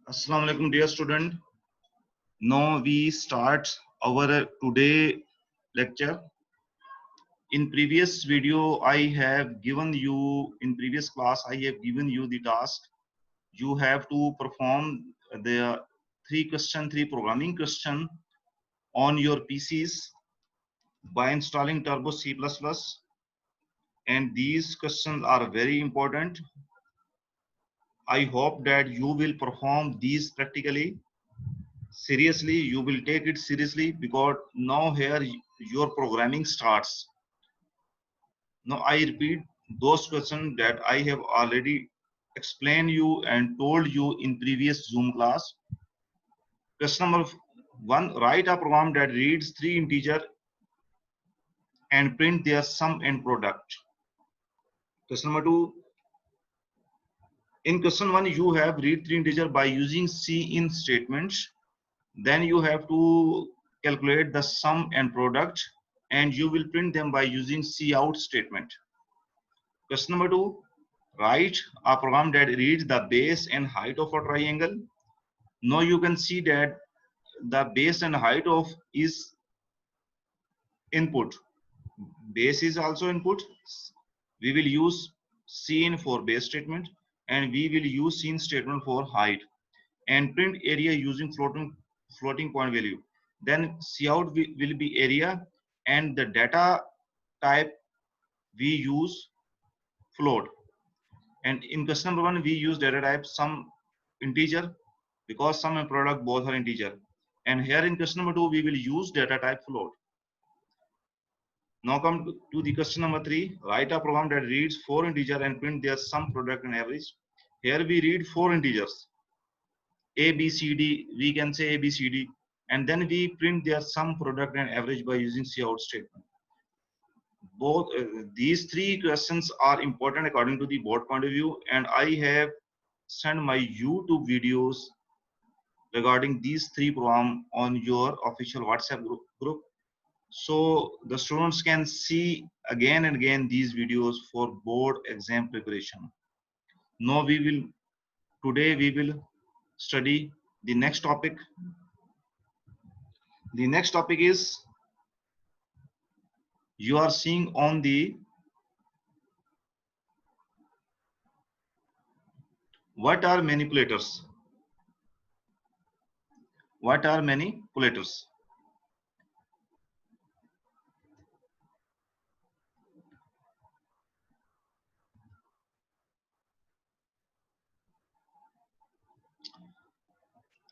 Assalamu alaikum, dear student. Now we start our today lecture. In previous video, I have given you, in previous class, I have given you the task. You have to perform the three programming question on your PCs by installing Turbo C++. And these questions are very important. I hope that you will perform these practically. Seriously, you will take it seriously because now here your programming starts. Now I repeat those questions that I have already explained you and told you in previous Zoom class. Question number 1, write a program that reads 3 integer and print their sum and product. Question number 2, in question 1 you have read 3 integer by using cin statements. Then you have to calculate the sum and product and you will print them by using cout statement. Question number 2, write a program that reads the base and height of a triangle. Now you can see that the base and height of is input. Base is also input. We will use cin for base statement and we will use cin statement for height and print area using floating point value. Then cout will be area and the data type we use float. And in question number 1 we use data type sum integer because sum and product both are integer. And here in question number 2 we will use data type float. Now come to the question number 3. Write a program that reads 4 integer and print their sum, product and average. Here we read 4 integers. A, B, C, D. We can say A, B, C, D. And then we print their sum, product and average by using cout statement. Both these three questions are important according to the board point of view. And I have sent my YouTube videos regarding these three programs on your official WhatsApp group. So the students can see again and again these videos for board exam preparation. Now today we will study the next topic. The next topic is, you are seeing on the, what are manipulators? What are manipulators?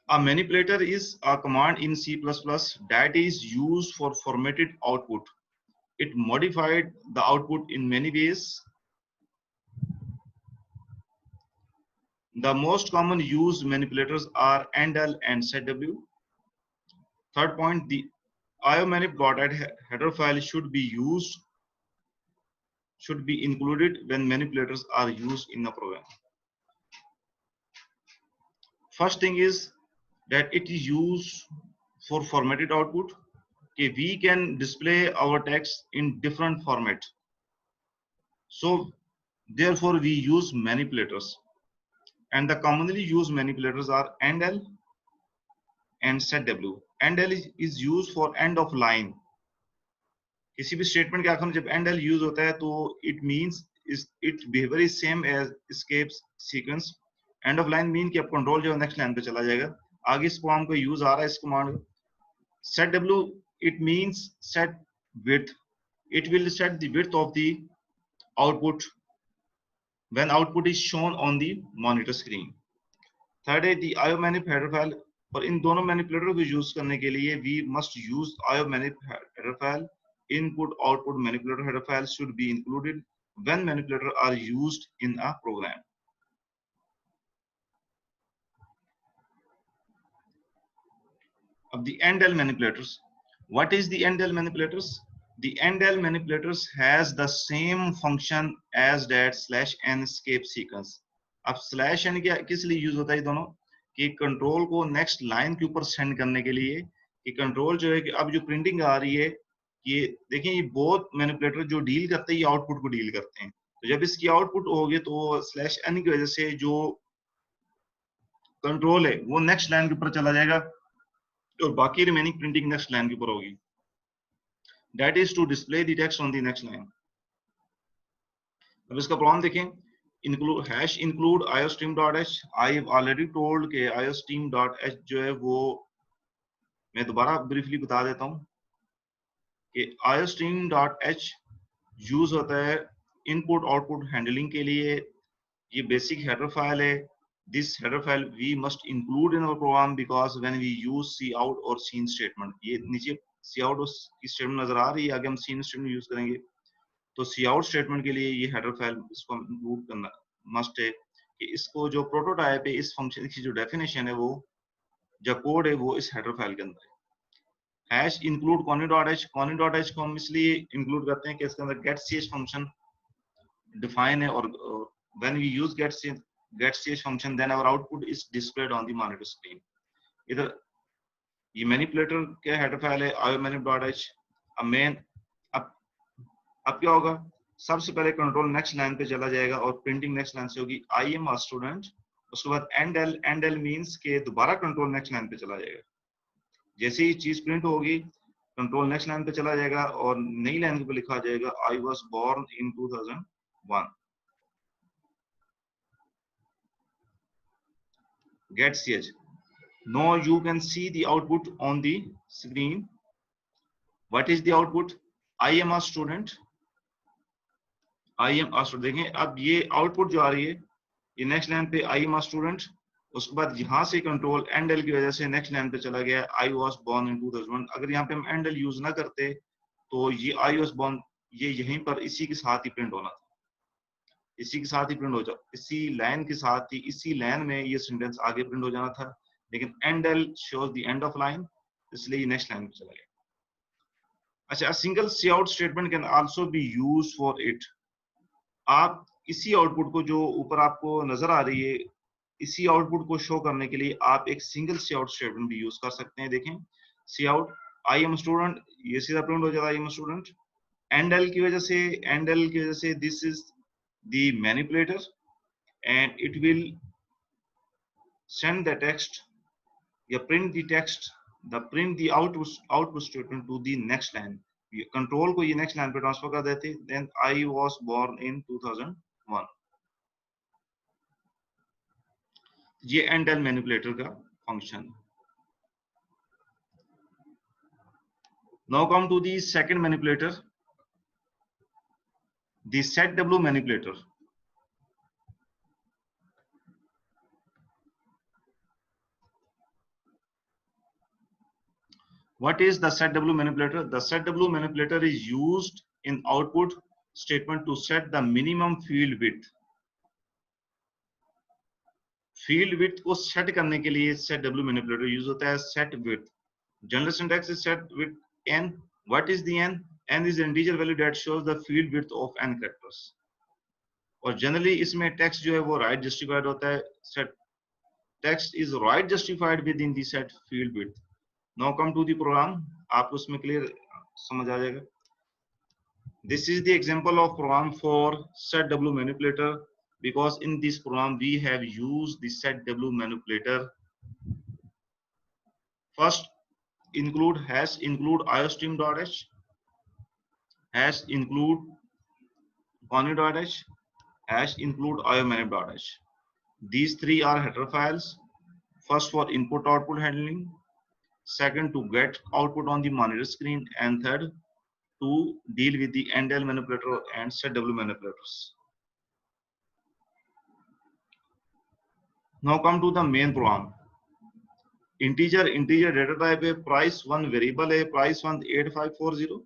A manipulator is a command in C++ that is used for formatted output. It modified the output in many ways. The most common used manipulators are ANDL and ZW. Third point, the iomanip.add header file should be included when manipulators are used in a program. First thing is that it is used for formatted output. Okay, we can display our text in different formats. So therefore we use manipulators. And the commonly used manipulators are ANDL and ZW. ANDL is used for end of line. किसी भी statement के आखिर में जब ANDL use होता है तो it means it behaviour is same as escape sequence. End of line mean कि अब कंट्रोल जो नेक्स्ट लाइन पे चला जाएगा. आगे इस प्रोग्राम को यूज आ रहा है इस command. ZW it means set width. It will set the width of the output when output is shown on the monitor screen. Third है the iomanip header file. और इन दोनों मैनिपुलेटर को यूज करने के लिए we must use iomanip header file. Input output manipulator header files should be included when manipulators are used in a program. Of the ANDL manipulators. What is the ANDL manipulators? The ANDL manipulators has the same function as that /n escape sequence. अब /n किस लिए use होता है दोनों कि control को next line के ऊपर सेंड करने के लिए. कि कंट्रोल जो है कि अब जो प्रिंटिंग आ रही है, ये देखें ये बहुत मैनिपुलेटर जो डील करते हैं ये आउटपुट को डील करते हैं. तो जब इसकी आउटपुट होगी तो /n की वजह से जो कंट्रोल है वो नेक्स्ट लाइन के ऊपर चला जाएगा और बाकी रिमेनिंग प्रिंटिंग नेक्स्ट लाइन के ऊपर होगी। That is to display the text on the next line. अब इसका प्रॉब्लम देखें, include hash include iostream.h। I have already told के iostream.h जो है वो मैं दोबारा ब्रीफली बता देता हूं कि iostream.h यूज होता है इनपुट आउटपुट हैंडलिंग के लिए। ये बेसिक हेडर फाइल है। This header file we must include in our program because when we use cout और सीन स्टेटमेंट। ये नीचे सी आउट की स्टेटमेंट नजर आ रही है, आगे हम सीन स्टेटमेंट यूज करेंगे। तो सी आउट स्टेटमेंट के लिए ये हेडर फाइल इसको इंक्लूड करना मस्ट है कि इसको जो प्रोटोटाइप है इस फंक्शन की जो डेफिनेशन है वो जो कोड है वो इस हेडर फाइल के अंदर है। Hash include conny.h। conny.h को हम इसलिए इंक्लूड करते हैं कि इसके अंदर getch फंक्शन डिफाइन है और when we use getch function then our output is displayed on the monitor screen। इधर ये मैनिपुलेटर क्या हेडर फाइल है iomanip.h। अब मेन अब क्या होगा, सबसे पहले कंट्रोल नेक्स्ट लाइन पे चला जाएगा और प्रिंटिंग नेक्स्ट लाइन से होगी आई एम अ स्टूडेंट। उसके बाद एंड एल मींस के दोबारा कंट्रोल नेक्स्ट लाइन पे चला जाएगा। जैसे ही चीज प्रिंट होगी कंट्रोल नेक्स्ट लाइन पे चला जाएगा और नई लाइन के ऊपर लिखा जाएगा I was born in 2001। Get ch। now you can see the output on the screen। what is the output? I am a student। I am a student. देखें अब ये आउटपुट जो आ रही है ये नेक्स्ट लाइन पे आई एम अ स्टूडेंट। उसके बाद यहाँ से कंट्रोल एंड एल की वजह से नेक्स्ट लाइन पे चला गया आई वाज बोर्न इन 2001। अगर यहाँ पे हम एंड एल यूज ना करते तो ये आई वाज बोर्न ये यहीं पर इसी के साथ ही प्रिंट होना था, इसी के साथ ही प्रिंट हो जा इसी लाइन के साथ ही इसी लाइन में ये सेंटेंस आगे प्रिंट हो जाना था। लेकिन endl shows the end of line, इसलिए ये नेक्स्ट लाइन पे चला गया। अच्छा, single cout statement can also be used for it. आप इसी आउटपुट को जो ऊपर आपको नजर आ रही है इसी आउटपुट को शो करने के लिए आप एक सिंगल सी आउट स्टेटमेंट भी यूज कर सकते हैं। देखें cout I am student ये सीधा प्रिंट हो जाता है I am student. Endl की वजह से this is the manipulator and it will send the text या print the text print the output statement to the next line। Control को ये नेक्स्ट लाइन पे ट्रांसफर कर देते। Then I was born in 2001। ये एंड एल मैनिपुलेटर का function. Now come to the second manipulator, the setw manipulator. What is the setW manipulator? The setW manipulator is used in output statement to set the minimum field width। Field width को set करने के लिए setW manipulator use होता है। set width general syntax is set width n। what is the n? n is an integer value that shows the field width of n characters। और generally इसमें text जो है वो राइट जस्टिफाइड होता है। set text is right justified within the set field width। Now come to the program, आपको उसमें clear समझ आ जाएगा। This is the example of program for setW manipulator because in this program we have used the setW manipulator। First include hash include iostream.h, hash include conny.h, hash include iomanip.h। These three are header files, first for input output handling, second to get output on the monitor screen, and third to deal with the end L manipulator and setW manipulators। Now come to the main program। integer data type है, price 1 variable है, price 1 8540,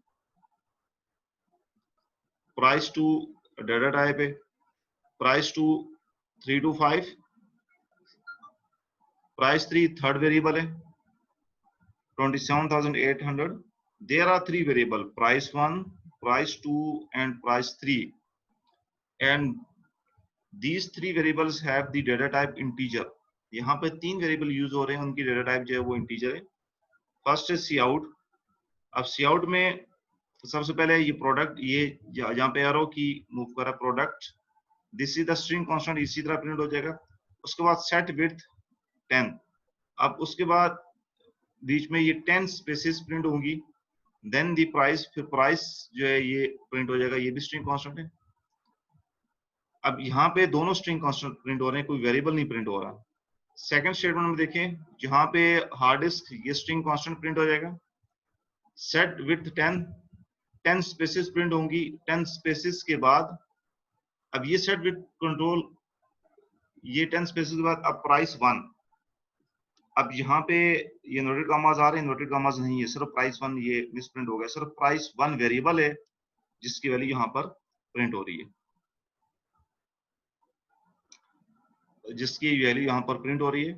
price 2 data type है, price 2 325, price 3 third variable है 27,800। there are three variable price 1, price 2 and price 3 and these three variables have the data type integer। यहाँ पे तीन variable use हो रहे हैं, उनकी डेटा टाइप जो है वो इंटीजर है। फर्स्ट है सी आउट। अब सी आउट में सबसे पहले ये प्रोडक्ट ये जहाँ पे एरो की मूव करा product, this is the string constant इसी तरह प्रिंट हो जाएगा। उसके बाद सेट विड्थ 10। अब उसके बाद बीच में ये 10 स्पेसेस प्रिंट होंगी, देन दी प्राइस, फिर प्राइस जो है ये प्रिंट हो जाएगा, ये भी स्ट्रिंग कांस्टेंट है। अब यहाँ पे दोनों स्ट्रिंग कांस्टेंट प्रिंट हो रहे हैं, कोई वेरिएबल नहीं प्रिंट हो रहा। सेकंड स्टेटमेंट में देखें, जहां पे हार्ड डिस्क, ये स्ट्रिंग कांस्टेंट प्रिंट हो जाएगा। सेट विथ 10 स्पेसेस प्रिंट होंगी, 10 स्पेसेस के बाद अब ये सेट विथ कंट्रोल, ये 10 स्पेसेस के बाद अब प्राइस 1। अब यहाँ पे ये इन्वर्टेड कॉमास आ रहे हैं, इन्वर्टेड कॉमास नहीं है, सिर्फ प्राइस 1 ये मिसप्रिंट हो गया। सिर्फ प्राइस 1 वेरिएबल है जिसकी वैल्यू यहाँ पर प्रिंट हो रही है, जिसकी वैल्यू यहाँ पर प्रिंट हो रही है।